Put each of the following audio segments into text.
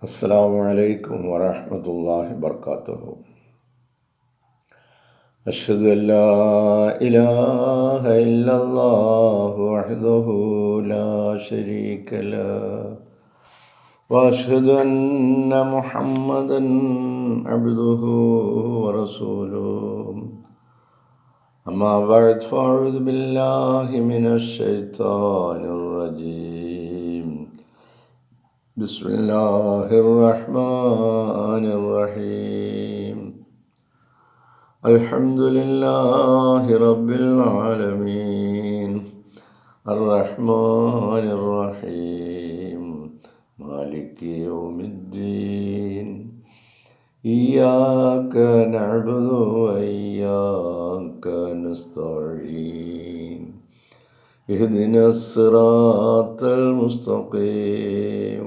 അസ്സലാമു അലൈക്കും വറഹ്മത്തുള്ളാഹി വബറകാതുഹു. അഷ്ഹദു അല്ലാ ഇലാഹ ഇല്ലല്ലാഹു വഹ്ദഹു ലാ ശരീക ലഹു വഅഷ്ഹദു അന്ന മുഹമ്മദൻ അബ്ദുഹു വറസൂലുഹു. അമ്മാ ബഅദ് ഫഅഊദു ബില്ലാഹി മിനശ് ശൈത്വാനിർ റജീം. ബിസ്മില്ലാഹിർ റഹ്മാനിർ റഹീം. അൽഹംദുലില്ലാഹി റബ്ബിൽ ആലമീൻ അർറഹ്മാനിർ റഹീം മാലികി യൗമിദ്ദീൻ. ഇയ്യാക നഅ്ബുദു വഇയ്യാക നസ്തഈൻ. ഇഹ്ദിനസ് സിറാത്തൽ മുസ്തഖീം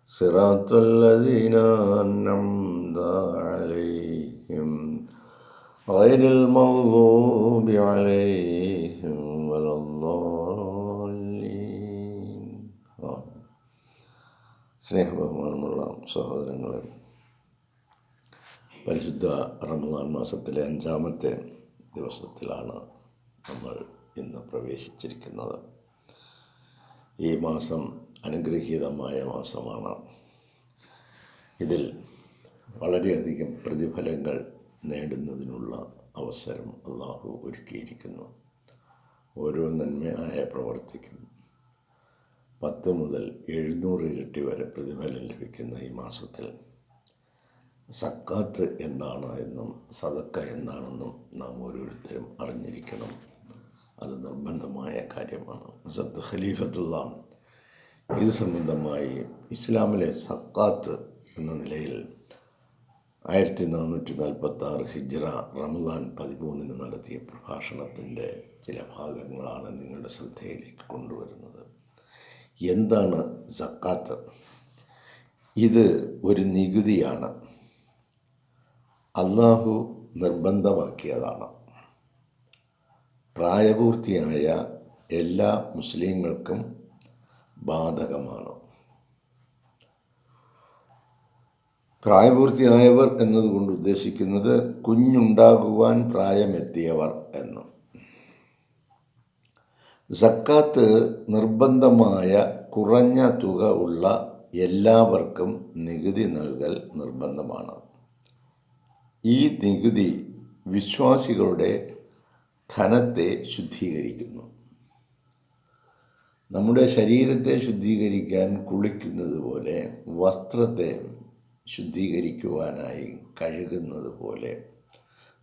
സിറാത്തൽ ലദീന അൻഅംത അലൈഹിം ഗൈറിൽ മഗ്ദൂബി അലൈഹിം വലദ്ദാല്ലീൻ. സ്നേഹബഹുമാനമുള്ള സഹോദരങ്ങളെ, പരിശുദ്ധ റമദാൻ മാസത്തിലെ 5-ാമത്തെ ദിവസത്തിലാണ് നമ്മൾ ഇന്ന് പ്രവേശിച്ചിരിക്കുന്നത്. ഈ മാസം അനുഗ്രഹീതമായ മാസമാണ്. ഇതിൽ വളരെയധികം പ്രതിഫലങ്ങൾ നേടുന്നതിനുള്ള അവസരം അള്ളാഹു ഒരുക്കിയിരിക്കുന്നു. ഓരോ നന്മയായ പ്രവർത്തിക്കും 10 മുതൽ 700 ഇരട്ടി വരെ പ്രതിഫലം ലഭിക്കുന്ന ഈ മാസത്തിൽ സക്കാത്ത് എന്താണ് എന്നും സദക്ക എന്താണെന്നും നാം ഓരോരുത്തരും അറിഞ്ഞിരിക്കണം. അത് നിർബന്ധമായ കാര്യമാണ്. ഹസ്രത്ത് ഖലീഫത്തുള്ള ഇത് സംബന്ധമായി ഇസ്ലാമിലെ സക്കാത്ത് എന്ന നിലയിൽ 1446 ഹിജ്റ റമദാൻ 13 നടത്തിയ പ്രഭാഷണത്തിൻ്റെ ചില ഭാഗങ്ങളാണ് നിങ്ങളുടെ ശ്രദ്ധയിലേക്ക് കൊണ്ടുവരുന്നത്. എന്താണ് സക്കാത്ത്? ഇത് ഒരു നികുതിയാണ്. അള്ളാഹു നിർബന്ധമാക്കിയതാണ്. പ്രായപൂർത്തിയായ എല്ലാ മുസ്ലിങ്ങൾക്കും ബാധകമാണ്. പ്രായപൂർത്തിയായവർ എന്നതുകൊണ്ട് ഉദ്ദേശിക്കുന്നത് കുഞ്ഞുണ്ടാകുവാൻ പ്രായമെത്തിയവർ എന്ന്. സക്കാത്ത് നിർബന്ധമായ കുറഞ്ഞ തുക ഉള്ള എല്ലാവർക്കും നികുതി നൽകൽ നിർബന്ധമാണ്. ഈ നികുതി വിശ്വാസികളുടെ ധനത്തെ ശുദ്ധീകരിക്കുന്നു. നമ്മുടെ ശരീരത്തെ ശുദ്ധീകരിക്കാൻ കുളിക്കുന്നത് പോലെ, വസ്ത്രത്തെ ശുദ്ധീകരിക്കുവാനായി കഴുകുന്നത് പോലെ,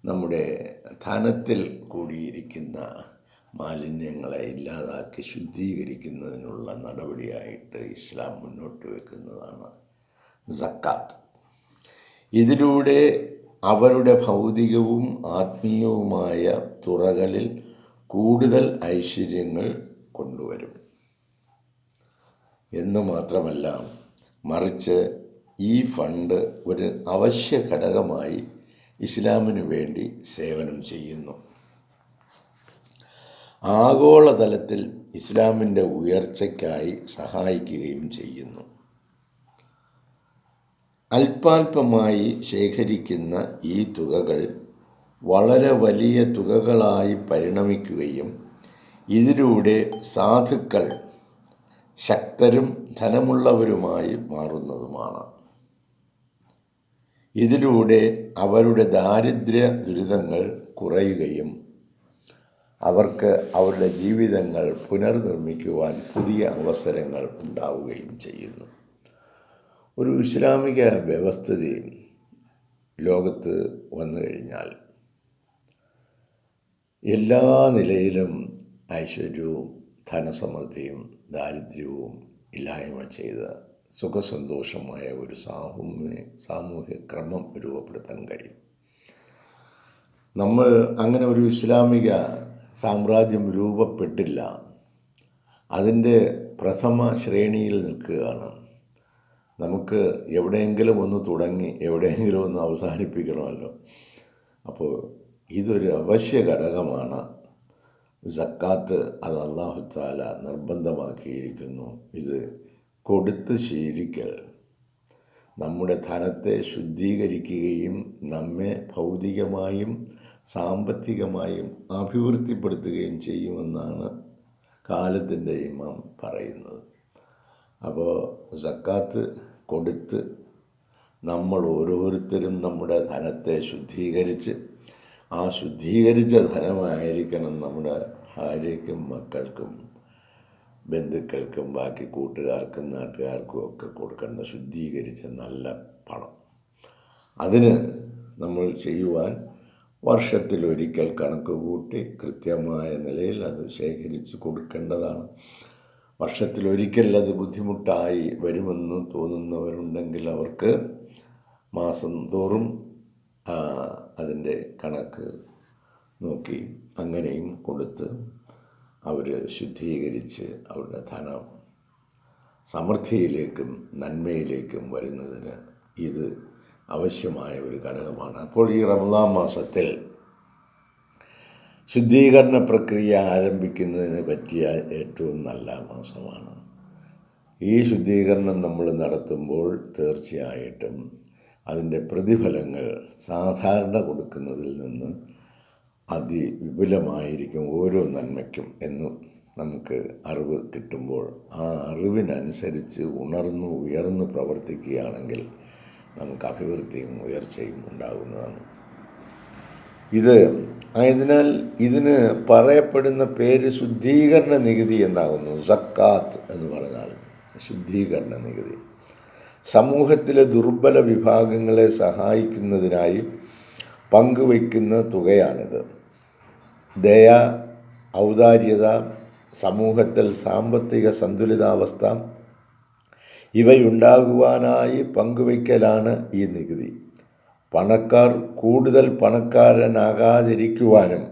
നമ്മുടെ ധനത്തിൽ കൂടിയിരിക്കുന്ന മാലിന്യങ്ങളെ ഇല്ലാതാക്കി ശുദ്ധീകരിക്കുന്നതിനുള്ള നടപടിയായിട്ട് ഇസ്ലാം മുന്നോട്ട് വെക്കുന്നതാണ് സക്കാത്ത്. ഇതിലൂടെ അവരുടെ ഭൗതികവും ആത്മീയവുമായ തുറകളിൽ കൂടുതൽ ഐശ്വര്യങ്ങൾ കൊണ്ടുവരും എന്ന് മാത്രമല്ല, മറിച്ച് ഈ ഫണ്ട് ഒരു അവശ്യ ഘടകമായി ഇസ്ലാമിനു വേണ്ടി സേവനം ചെയ്യുന്നു. ആഗോളതലത്തിൽ ഇസ്ലാമിൻ്റെ ഉയർച്ചയ്ക്കായി സഹായിക്കുകയും ചെയ്യുന്നു. അല്പാൽപമായി ശേഖരിക്കുന്ന ഈ തുകകൾ വളരെ വലിയ തുകകളായി പരിണമിക്കുകയും ഇതിലൂടെ സാധുക്കൾ ശക്തരും ധനമുള്ളവരുമായി മാറുന്നതുമാണ്. ഇതിലൂടെ അവരുടെ ദാരിദ്ര്യ ദുരിതങ്ങൾ കുറയുകയും അവർക്ക് അവരുടെ ജീവിതങ്ങൾ പുനർനിർമ്മിക്കുവാൻ പുതിയ അവസരങ്ങൾ ഉണ്ടാവുകയും ചെയ്യുന്നു. ഒരു ഇസ്ലാമിക വ്യവസ്ഥിതി ലോകത്ത് വന്നു കഴിഞ്ഞാൽ എല്ലാ നിലയിലും ഐശ്വര്യവും ധനസമൃദ്ധിയും ദാരിദ്ര്യവും ഇല്ലായ്മ ചെയ്ത് സുഖസന്തോഷമായ ഒരു സാമൂഹ്യ ക്രമം രൂപപ്പെടുത്താൻ കഴിയും. നമ്മൾ അങ്ങനെ ഒരു ഇസ്ലാമിക സാമ്രാജ്യം രൂപപ്പെട്ടില്ല. അതിൻ്റെ പ്രഥമ ശ്രേണിയിൽ നിൽക്കുകയാണ്. നമുക്ക് എവിടെയെങ്കിലും ഒന്ന് തുടങ്ങി എവിടെയെങ്കിലും ഒന്ന് അവസാനിപ്പിക്കണമല്ലോ. അപ്പോൾ ഇതൊരു അവശ്യ ഘടകമാണ്. സക്കാത്ത് അത് അല്ലാഹു തആല നിർബന്ധമാക്കിയിരിക്കുന്നു. ഇത് കൊടുത്ത് ശീലിക്കൽ നമ്മുടെ ധനത്തെ ശുദ്ധീകരിക്കുകയും നമ്മെ ഭൗതികമായും സാമ്പത്തികമായും അഭിവൃദ്ധിപ്പെടുത്തുകയും ചെയ്യുമെന്നാണ് കാലത്തിൻ്റെ ഇമാം പറയുന്നത്. അപ്പോൾ സക്കാത്ത് കൊടുത്ത് നമ്മൾ ഓരോരുത്തരും നമ്മുടെ ധനത്തെ ശുദ്ധീകരിച്ച് ആ ശുദ്ധീകരിച്ച ധനമായിരിക്കണം നമ്മുടെ ഭാര്യയ്ക്കും മക്കൾക്കും ബന്ധുക്കൾക്കും ബാക്കി കൂട്ടുകാർക്കും നാട്ടുകാർക്കും ഒക്കെ കൊടുക്കേണ്ട ശുദ്ധീകരിച്ച നല്ല പണം. അതിന് നമ്മൾ ചെയ്യുവാൻ വർഷത്തിലൊരിക്കൽ കണക്ക് കൂട്ടി കൃത്യമായ നിലയിൽ അത് ശേഖരിച്ച് കൊടുക്കേണ്ടതാണ്. വർഷത്തിലൊരിക്കൽ അത് ബുദ്ധിമുട്ടായി വരുമെന്ന് തോന്നുന്നവരുണ്ടെങ്കിൽ അവർക്ക് മാസം തോറും അതിൻ്റെ കണക്ക് നോക്കി അങ്ങനെയും കൊടുത്ത് അവർ ശുദ്ധീകരിച്ച് അവരുടെ ധനം സമൃദ്ധിയിലേക്കും നന്മയിലേക്കും വരുന്നതിന് ഇത് ആവശ്യമായ ഒരു ഘടകമാണ്. അപ്പോൾ ഈ റമദാൻ മാസത്തിൽ ശുദ്ധീകരണ പ്രക്രിയ ആരംഭിക്കുന്നതിന് പറ്റിയ ഏറ്റവും നല്ല മാസമാണ്. ഈ ശുദ്ധീകരണം നമ്മൾ നടത്തുമ്പോൾ തീർച്ചയായിട്ടും അതിൻ്റെ പ്രതിഫലങ്ങൾ സാധാരണ കൊടുക്കുന്നതിൽ നിന്ന് അതിവിപുലമായിരിക്കും ഓരോ നന്മയ്ക്കും എന്ന് നമുക്ക് അറിവ് കിട്ടുമ്പോൾ ആ അറിവിനനുസരിച്ച് ഉയർന്നു പ്രവർത്തിക്കുകയാണെങ്കിൽ നമുക്ക് അഭിവൃദ്ധിയും ഉയർച്ചയും ഉണ്ടാകുന്നതാണ്. ആയതിനാൽ ഇതിന് പറയപ്പെടുന്ന പേര് ശുദ്ധീകരണ നികുതി എന്നാകുന്നു. സക്കാത്ത് എന്ന് പറഞ്ഞാൽ ശുദ്ധീകരണ നികുതി. സമൂഹത്തിലെ ദുർബല വിഭാഗങ്ങളെ സഹായിക്കുന്നതിനായി പങ്കുവയ്ക്കുന്ന തുകയാണിത്. ദയ, ഔദാര്യത, സമൂഹത്തിൽ സാമ്പത്തിക സന്തുലിതാവസ്ഥ ഇവയുണ്ടാകുവാനായി പങ്കുവയ്ക്കലാണ് ഈ നികുതി. പണക്കാർ കൂടുതൽ പണക്കാരനാകാതിരിക്കുവാനും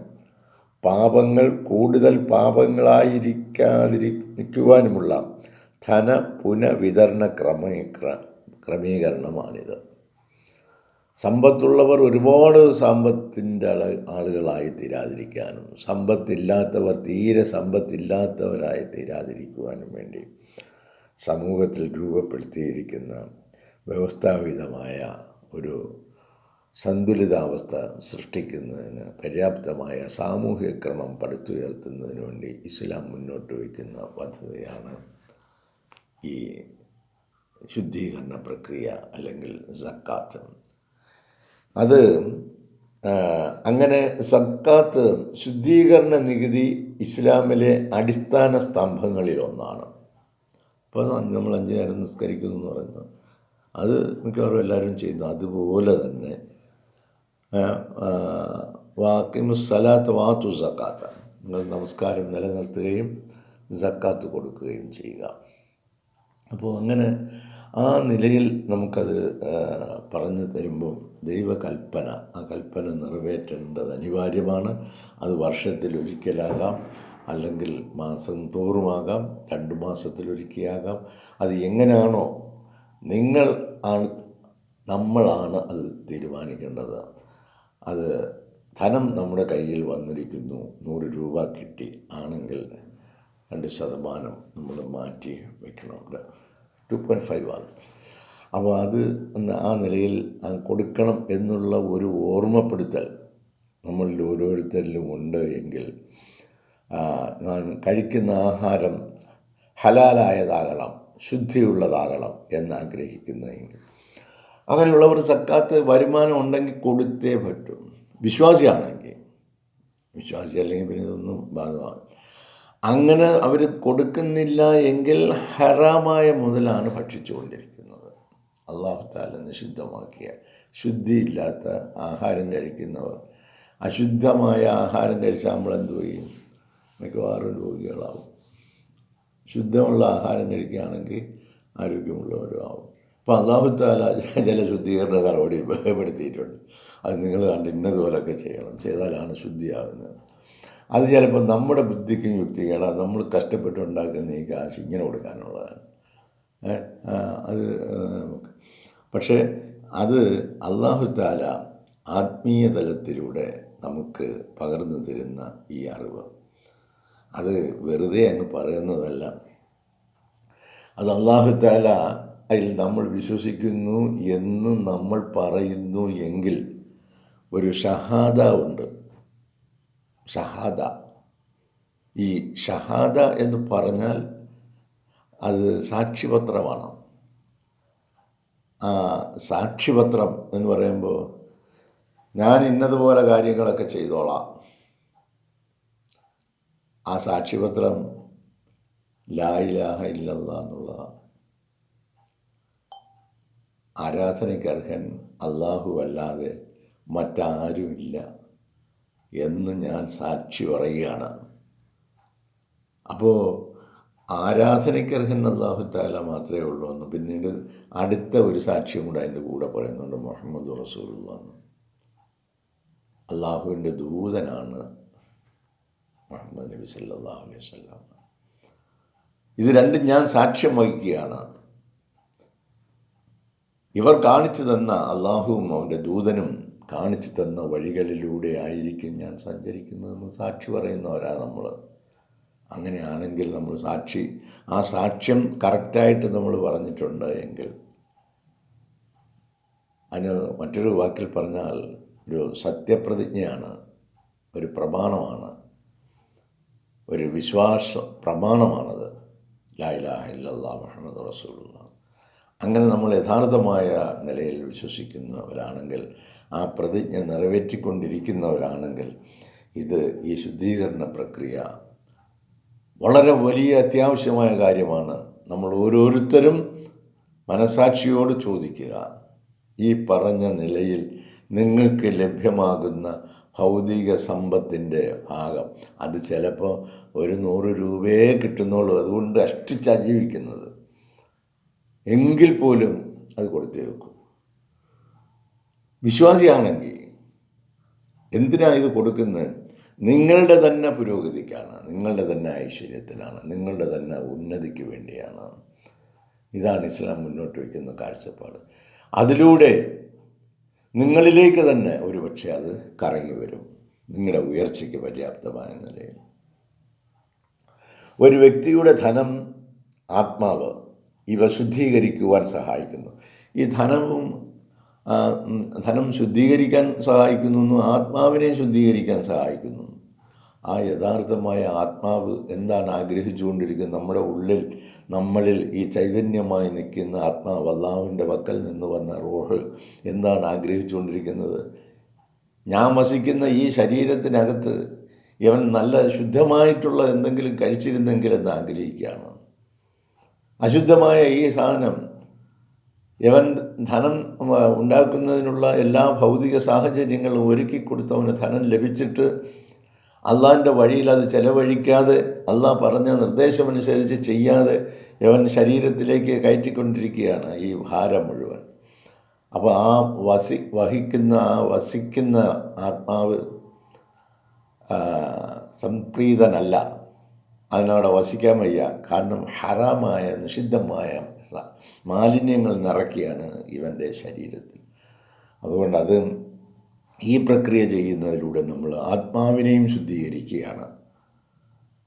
പാപങ്ങൾ കൂടുതൽ പാപങ്ങളായിരിക്കാതിരിക്കുവാനുമുള്ള ധന പുനഃവിതരണ ക്രമീകരണമാണിത്. സമ്പത്തുള്ളവർ ഒരുപാട് സമ്പത്തിൻ്റെ ആളുകളായി തീരാതിരിക്കാനും സമ്പത്തില്ലാത്തവർ തീരെ സമ്പത്തില്ലാത്തവരായി തീരാതിരിക്കുവാനും വേണ്ടി സമൂഹത്തിൽ രൂപപ്പെടുത്തിയിരിക്കുന്ന വ്യവസ്ഥാപിതമായ ഒരു സന്തുലിതാവസ്ഥ സൃഷ്ടിക്കുന്നതിന് പര്യാപ്തമായ സാമൂഹിക ക്രമം പടുത്തുയർത്തുന്നതിന് വേണ്ടി ഇസ്ലാം മുന്നോട്ട് വയ്ക്കുന്ന പദ്ധതിയാണ് ഈ ശുദ്ധീകരണ പ്രക്രിയ അല്ലെങ്കിൽ സക്കാത്ത്. അത് അങ്ങനെ സക്കാത്ത് ശുദ്ധീകരണ നികുതി ഇസ്ലാമിലെ അടിസ്ഥാന സ്തംഭങ്ങളിലൊന്നാണ്. ഇപ്പോൾ നമ്മൾ 5 നേരം നിസ്കരിക്കുന്നു എന്ന് പറയുന്നത് അത് മിക്കവാറും എല്ലാവരും ചെയ്യുന്നു. അതുപോലെ തന്നെ വാക്കിമുസ്സലാത്ത് വാത്തു സക്കാത്ത്, നിങ്ങൾ നമസ്കാരം നിലനിർത്തുകയും സക്കാത്ത് കൊടുക്കുകയും ചെയ്യുക. അപ്പോൾ അങ്ങനെ ആ നിലയിൽ നമുക്കത് പറഞ്ഞു തരുമ്പോൾ ദൈവകൽപ്പന, ആ കൽപ്പന നിറവേറ്റേണ്ടത് അനിവാര്യമാണ്. അത് വർഷത്തിലൊരിക്കലാകാം, അല്ലെങ്കിൽ മാസം തോറുമാകാം, 2 മാസത്തിലൊരിക്കലാകാം. അത് എങ്ങനെയാണോ നമ്മളാണ് അത് തീരുമാനിക്കേണ്ടത്. അത് ധനം നമ്മുടെ കയ്യിൽ വന്നിരിക്കുന്നു, 100 രൂപ കിട്ടി ആണെങ്കിൽ 2% നമ്മൾ മാറ്റി വയ്ക്കണം. 2.5 ആണ്. അപ്പോൾ അത് ആ നിലയിൽ കൊടുക്കണം എന്നുള്ള ഒരു ഓർമ്മപ്പെടുത്തൽ നമ്മളിൽ ഓരോരുത്തരിലും ഉണ്ട് എങ്കിൽ കഴിക്കുന്ന ആഹാരം ഹലാലായതാകണം, ശുദ്ധിയുള്ളതാകണം എന്നാഗ്രഹിക്കുന്നതെങ്കിൽ അങ്ങനെയുള്ളവർ സക്കാത്ത് വരുമാനം ഉണ്ടെങ്കിൽ കൊടുത്തേ പറ്റും. വിശ്വാസി അല്ലെങ്കിൽ പിന്നെ ഇതൊന്നും ബാധകമാണ്. അങ്ങനെ അവർ കൊടുക്കുന്നില്ല എങ്കിൽ ഹറാമായ മുതലാണ് ഭക്ഷിച്ചുകൊണ്ടിരിക്കുന്നത്. അല്ലാഹു തആല നിഷിദ്ധമാക്കിയ ശുദ്ധിയില്ലാത്ത ആഹാരം കഴിക്കുന്നവർ, അശുദ്ധമായ ആഹാരം കഴിച്ചാൽ നമ്മളെന്ത് ചെയ്യും? മിക്കവാറും രോഗികളാവും. ശുദ്ധമുള്ള ആഹാരം കഴിക്കുകയാണെങ്കിൽ ആരോഗ്യമുള്ളവരും ആവും. അപ്പോൾ അല്ലാഹു തആല ചില ശുദ്ധീകരണ നടപടി ഏർപ്പെടുത്തിയിട്ടുണ്ട്. അത് നിങ്ങൾ കണ്ട് ഇന്നതുപോലൊക്കെ ചെയ്താലാണ് ശുദ്ധിയാകുന്നത്. അത് ചിലപ്പോൾ നമ്മുടെ ബുദ്ധിക്കും യുക്തിക്കാണ്. നമ്മൾ കഷ്ടപ്പെട്ടുണ്ടാക്കുന്ന ഈ കാശ് ഇങ്ങനെ കൊടുക്കാനുള്ളതാണ്. പക്ഷേ അത് അല്ലാഹു തആല ആത്മീയ തലത്തിലൂടെ നമുക്ക് പകർന്നു തരുന്ന ഈ അറിവ് അത് വെറുതെ അങ്ങ് പറയുന്നതല്ല. അത് അല്ലാഹു തആല അതിൽ നമ്മൾ വിശ്വസിക്കുന്നു എന്ന് നമ്മൾ പറയുന്നു എങ്കിൽ ഒരു ഷഹാദ ഉണ്ട്. ഷഹാദ, ഈ ഷഹാദ എന്ന് പറഞ്ഞാൽ അത് സാക്ഷ്യപത്രമാണ്. ആ സാക്ഷ്യപത്രം എന്ന് പറയുമ്പോൾ ഞാൻ ഇന്നതുപോലെ കാര്യങ്ങളൊക്കെ ചെയ്തോളാം. ആ സാക്ഷ്യപത്രം ലാ ഇലാഹ ഇല്ലല്ലാഹ് എന്നുള്ളതാണ്. ആരാധനയ്ക്ക് അർഹൻ അല്ലാഹു അല്ലാതെ മറ്റാരുമില്ല എന്ന് ഞാൻ സാക്ഷി പറയുകയാണ്. അപ്പോൾ ആരാധനയ്ക്ക് അർഹൻ അല്ലാഹു തആല മാത്രമേ ഉള്ളൂ എന്ന് പിന്നീട് അടുത്ത ഒരു സാക്ഷ്യം കൂടെ അതിൻ്റെ കൂടെ പറയുന്നുണ്ട്. മുഹമ്മദ് റസൂലുള്ളാഹ്, അള്ളാഹുവിൻ്റെ ദൂതനാണ് മുഹമ്മദ് നബി സല്ലല്ലാഹു അലൈഹി വസല്ലം. ഇത് രണ്ടും ഞാൻ സാക്ഷ്യം വഹിക്കുകയാണ്. ഇവർ കാണിച്ചു തന്ന, അള്ളാഹുവും അവൻ്റെ ദൂതനും കാണിച്ചു തന്ന വഴികളിലൂടെ ആയിരിക്കും ഞാൻ സഞ്ചരിക്കുന്നതെന്ന് സാക്ഷി പറയുന്നവരാണ് നമ്മൾ. അങ്ങനെയാണെങ്കിൽ നമ്മൾ ആ സാക്ഷ്യം കറക്റ്റായിട്ട് നമ്മൾ പറഞ്ഞിട്ടുണ്ട് എങ്കിൽ അതിന് മറ്റൊരു വാക്കിൽ പറഞ്ഞാൽ ഒരു സത്യപ്രതിജ്ഞയാണ്, ഒരു പ്രമാണമാണ്, ഒരു വിശ്വാസ പ്രമാണമാണത്. ലാ ഇലാഹ ഇല്ലല്ലാഹ് മുഹമ്മദ് റസൂലുള്ളാഹ്. അങ്ങനെ നമ്മൾ യഥാർത്ഥമായ നിലയിൽ വിശ്വസിക്കുന്നവരാണെങ്കിൽ, ആ പ്രതിജ്ഞ നിറവേറ്റിക്കൊണ്ടിരിക്കുന്നവരാണെങ്കിൽ, ഈ ശുദ്ധീകരണ പ്രക്രിയ വളരെ വലിയ അത്യാവശ്യമായ കാര്യമാണ്. നമ്മൾ ഓരോരുത്തരും മനസാക്ഷിയോട് ചോദിക്കുക, ഈ പറഞ്ഞ നിലയിൽ നിങ്ങൾക്ക് ലഭ്യമാകുന്ന ഭൗതിക സമ്പത്തിൻ്റെ ഭാഗം, അത് ചിലപ്പോൾ ഒരു 100 രൂപയെ കിട്ടുന്നുള്ളൂ, അതുകൊണ്ട് കഷ്ടിച്ചാണ് ജീവിക്കുന്നത്, എങ്കിൽ പോലും അത് കൊടുത്തേ വെക്കും. വിശ്വാസിയാണെങ്കിൽ എന്തിനാണ് ഇത് കൊടുക്കുന്നത്? നിങ്ങളുടെ തന്നെ പുരോഗതിക്കാണ്, നിങ്ങളുടെ തന്നെ ഐശ്വര്യത്തിനാണ്, നിങ്ങളുടെ തന്നെ ഉന്നതിക്ക് വേണ്ടിയാണ്. ഇതാണ് ഇസ്ലാം മുന്നോട്ട് വയ്ക്കുന്ന കാഴ്ചപ്പാട്. അതിലൂടെ നിങ്ങളിലേക്ക് തന്നെ ഒരുപക്ഷെ അത് കറങ്ങി വരും, നിങ്ങളുടെ ഉയർച്ചയ്ക്ക് പര്യാപ്തമായ നിലയിൽ. ഒരു വ്യക്തിയുടെ ധനം, ആത്മാവ് ഇവ ശുദ്ധീകരിക്കുവാൻ സഹായിക്കുന്നു. ഈ ധനം ശുദ്ധീകരിക്കാൻ സഹായിക്കുന്നു, ആത്മാവിനെ ശുദ്ധീകരിക്കാൻ സഹായിക്കുന്നു. ആ യഥാർത്ഥമായ ആത്മാവ് എന്താണ് ആഗ്രഹിച്ചുകൊണ്ടിരിക്കുന്നത്? നമ്മുടെ ഉള്ളിൽ, നമ്മളിൽ ഈ ചൈതന്യമായി നിൽക്കുന്ന ആത്മാവ്, അല്ലാഹുവിൻ്റെ പക്കൽ നിന്ന് വന്ന റൂഹ് എന്താണ് ആഗ്രഹിച്ചുകൊണ്ടിരിക്കുന്നത്? ഞാൻ വസിക്കുന്ന ഈ ശരീരത്തിനകത്ത് ഇവൻ നല്ല ശുദ്ധമായിട്ടുള്ള എന്തെങ്കിലും കഴിച്ചിരുന്നെങ്കിൽ എന്ന് ആഗ്രഹിക്കുകയാണ്. അശുദ്ധമായ ഈ സാധനം, ഇവൻ ധനം ഉണ്ടാക്കുന്നതിനുള്ള എല്ലാ ഭൗതിക സാഹചര്യങ്ങളും ഒരുക്കി കൊടുത്തവന് ധനം ലഭിച്ചിട്ട് അള്ളാഹിൻ്റെ വഴിയിൽ അത് ചെലവഴിക്കാതെ, അള്ളാഹ് പറഞ്ഞ നിർദ്ദേശമനുസരിച്ച് ചെയ്യാതെ ഇവൻ ശരീരത്തിലേക്ക് കയറ്റിക്കൊണ്ടിരിക്കുകയാണ് ഈ ഭാരം മുഴുവൻ. അപ്പോൾ വസിക്കുന്ന ആത്മാവ് സംപ്രീതനല്ല, അതിനവിടെ വസിക്കാൻ വയ്യ. കാരണം ഹറാമായ, നിഷിദ്ധമായ മാലിന്യങ്ങൾ നിറയ്ക്കുകയാണ് ഇവൻ്റെ ശരീരത്തിൽ. അതുകൊണ്ട് ഈ പ്രക്രിയ ചെയ്യുന്നതിലൂടെ നമ്മൾ ആത്മാവിനെയും ശുദ്ധീകരിക്കുകയാണ്,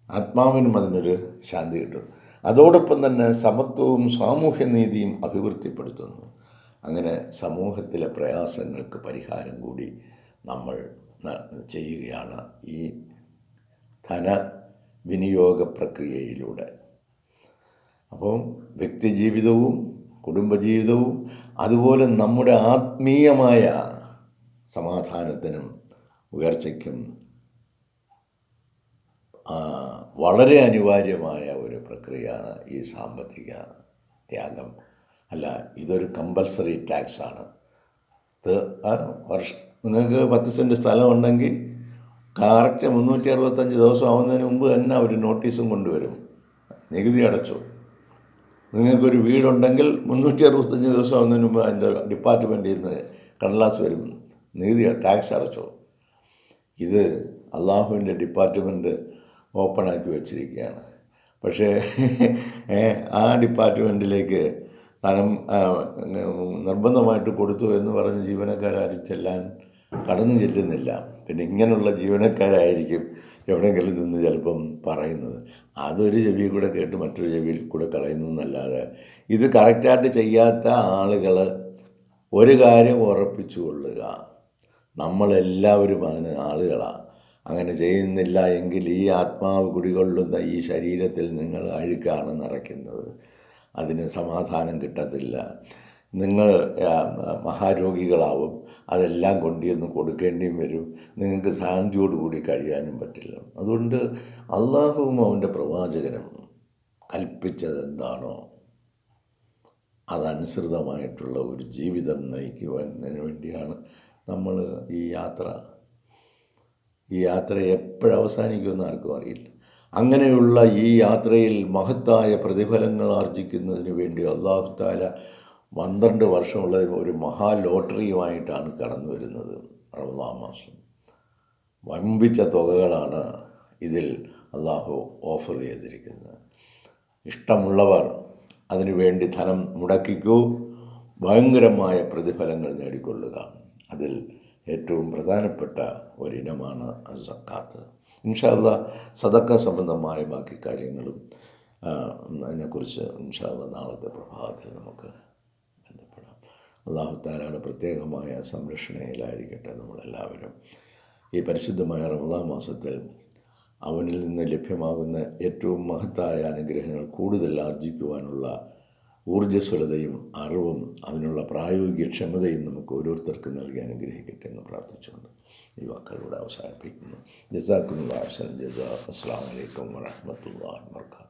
ആത്മാവിനും അതിനൊരു ശാന്തി കിട്ടും. അതോടൊപ്പം തന്നെ സമത്വവും സാമൂഹ്യനീതിയും അഭിവൃദ്ധിപ്പെടുത്തുന്നു. അങ്ങനെ സമൂഹത്തിലെ പ്രയാസങ്ങൾക്ക് പരിഹാരം കൂടി നമ്മൾ ചെയ്യുകയാണ് ഈ ധനവിനിയോഗ പ്രക്രിയയിലൂടെ. അപ്പോൾ വ്യക്തിജീവിതവും കുടുംബജീവിതവും അതുപോലെ നമ്മുടെ ആത്മീയമായ സമാധാനത്തിനും ഉയർച്ചയ്ക്കും വളരെ അനിവാര്യമായ ഒരു പ്രക്രിയയാണ് ഈ സാമ്പത്തിക ത്യാഗം. അല്ല, ഇതൊരു കമ്പൽസറി ടാക്സാണ്. നിങ്ങൾക്ക് 10 സെൻറ്റ് സ്ഥലം ഉണ്ടെങ്കിൽ കറക്റ്റ് 365 ദിവസം ആവുന്നതിന് മുമ്പ് തന്നെ അവർ നോട്ടീസും കൊണ്ടുവരും, നികുതി അടച്ചു. നിങ്ങൾക്കൊരു വീടുണ്ടെങ്കിൽ 365 ദിവസം ആവുന്നതിന് മുമ്പ് അതിൻ്റെ ഡിപ്പാർട്ട്മെൻറ്റിൽ നിന്ന് കടലാസ് വരും, നികുതി ടാക്സ് അടച്ചോ. ഇത് അള്ളാഹുവിൻ്റെ ഡിപ്പാർട്ട്മെൻറ്റ് ഓപ്പണാക്കി വച്ചിരിക്കുകയാണ്. പക്ഷേ ആ ഡിപ്പാർട്ട്മെൻറ്റിലേക്ക് ധനം നിർബന്ധമായിട്ട് കൊടുത്തു എന്ന് പറഞ്ഞ് ജീവനക്കാരും കടന്നു ചെല്ലുന്നില്ല. പിന്നെ ഇങ്ങനെയുള്ള ജീവനക്കാരായിരിക്കും എവിടെയെങ്കിലും നിന്ന് ചിലപ്പം പറയുന്നത്. അതൊരു ചെവിയിൽ കൂടെ കേട്ട് മറ്റൊരു ചെവിയിൽ കൂടെ കളയുന്നു എന്നല്ലാതെ ഇത് കറക്റ്റായിട്ട് ചെയ്യാത്ത ആളുകൾ ഒരു കാര്യം ഉറപ്പിച്ചു കൊള്ളുക, നമ്മളെല്ലാവരും അതിന് ആളുകളാണ്. അങ്ങനെ ചെയ്യുന്നില്ല എങ്കിൽ ഈ ആത്മാവ് കുടികൊള്ളുന്ന ഈ ശരീരത്തിൽ നിങ്ങൾ അഴുക്കാണ് നിറയ്ക്കുന്നത്. അതിന് സമാധാനം കിട്ടത്തില്ല. നിങ്ങൾ മഹാരോഗികളാവും. അതെല്ലാം കൊണ്ടുവന്ന് കൊടുക്കേണ്ടിയും വരും. നിങ്ങൾക്ക് ശാന്തിയോടുകൂടി കഴിയാനും പറ്റില്ല. അതുകൊണ്ട് അള്ളാഹുവും അവൻ്റെ പ്രവാചകനും കൽപ്പിച്ചതെന്താണോ അതനുസൃതമായിട്ടുള്ള ഒരു ജീവിതം നയിക്കുവാനതിന് വേണ്ടിയാണ് നമ്മൾ ഈ യാത്ര എപ്പോഴവസാനിക്കുമെന്ന് ആർക്കും അറിയില്ല. അങ്ങനെയുള്ള ഈ യാത്രയിൽ മഹത്തായ പ്രതിഫലങ്ങൾ ആർജിക്കുന്നതിന് വേണ്ടി അല്ലാഹു തആല 12 വർഷമുള്ള ഒരു മഹാ ലോട്ടറിയുമായിട്ടാണ് കടന്നു വരുന്നത്. റമദാൻ മാസം വമ്പിച്ച തുകകളാണ് ഇതിൽ അള്ളാഹു ഓഫർ ചെയ്തിരിക്കുന്നത്. ഇഷ്ടമുള്ളവർ അതിനുവേണ്ടി ധനം മുടക്കിക്കൂ, ഭയങ്കരമായ പ്രതിഫലങ്ങൾ നേടിക്കൊള്ളുക. അതിൽ ഏറ്റവും പ്രധാനപ്പെട്ട ഒരിനമാണ് സക്കാത്ത്. ഇൻഷാ അല്ലാഹ് സദക്ക സംബന്ധമായ ബാക്കി കാര്യങ്ങളും അതിനെക്കുറിച്ച് ഇൻഷാ അല്ലാഹ് നാളത്തെ പ്രഭാതത്തിൽ നമുക്ക് ബന്ധപ്പെടാം. അല്ലാഹു തആലയുടെ പ്രത്യേകമായ സംരക്ഷണയിലായിരിക്കട്ടെ നമ്മളെല്ലാവരും. ഈ പരിശുദ്ധമായ റമദാൻ മാസത്തിൽ അവനിൽ നിന്ന് ലഭ്യമാകുന്ന ഏറ്റവും മഹത്തായ അനുഗ്രഹങ്ങൾ കൂടുതൽ ആർജിക്കുവാനുള്ള ഊർജ്ജസ്വലതയും അറിവും അതിനുള്ള പ്രായോഗിക ക്ഷമതയും നമുക്ക് ഓരോരുത്തർക്കും നൽകി അനുഗ്രഹിക്കട്ടെ എന്ന് പ്രാർത്ഥിച്ചുകൊണ്ട് ഈ വാക്കുകളിലൂടെ അവസാനിപ്പിക്കുന്നു. ജസാക്കുമുല്ലാഹ് ഖൈറൻ ജസാ. അസ്സലാമു അലൈക്കും വറഹ്മത്തുള്ളാഹി വബറകാതുഹു.